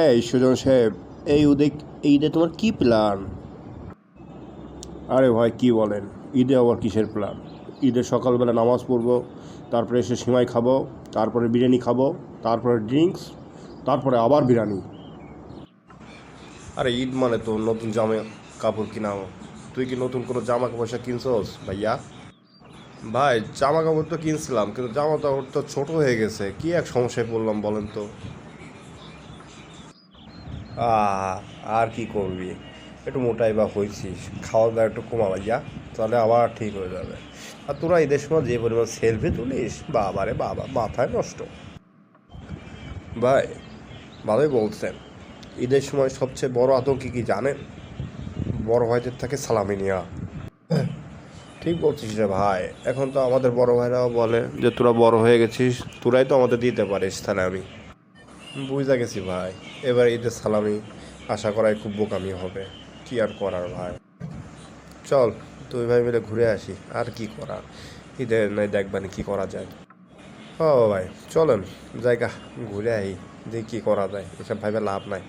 এই সুজন সাহেব, এই ঈদে তোমার কি প্ল্যান? আরে ভাই কি বলেন, ঈদে আবার কিসের প্ল্যান? ঈদে সকালবেলা নামাজ পড়বো, তারপরে এসে সিমাই খাবো, তারপরে বিরিয়ানি খাবো, তারপরে ড্রিঙ্কস, তারপরে আবার বিরিয়ানি। আরে ঈদ মানে তো নতুন জামা কাপড় কিনাও। তুই কি নতুন কোনো জামা কাপড় কিনছস ভাইয়া? ভাই জামা কাপড় তো কিনছিলাম, কিন্তু জামা কাপড় তো ছোট হয়ে গেছে, কি এক সমস্যায় পড়লাম বলেন তো। আর কি করবি, একটু মোটাই বা হয়েছিস, খাওয়া দাওয়া একটু কমা ভাইয়া, তাহলে আবার ঠিক হয়ে যাবে। আর তোরা ঈদের সময় যে পরিমাণ সেলফি তুলিস, বাবা রে বাবা, মাথায় নষ্ট। ভাই ভালোই বলছেন। ঈদের সময় সবচেয়ে বড় আতঙ্ক কি জানেন? বড় ভাইদের থাকে সালামি নেওয়া। ঠিক বলছিস রে ভাই, এখন তো আমাদের বড় ভাইরাও বলে যে তোরা বড় হয়ে গেছিস, তোরাই তো আমাদের দিতে পারিস সালামি। বুঝা গেছি ভাই, এবার ঈদের সালামি আশা করাই খুব বোকামি হবে। কি আর করার ভাই, চল দুই ভাই মিলে ঘুরে আসি, আর কি করার। ঈদের নাই দেখবানি কি করা যায়। ও ভাই চলেন, জায়গা ঘুরে আই, দেখি কি করা যায়, এসব ভাইবে লাভ নাই।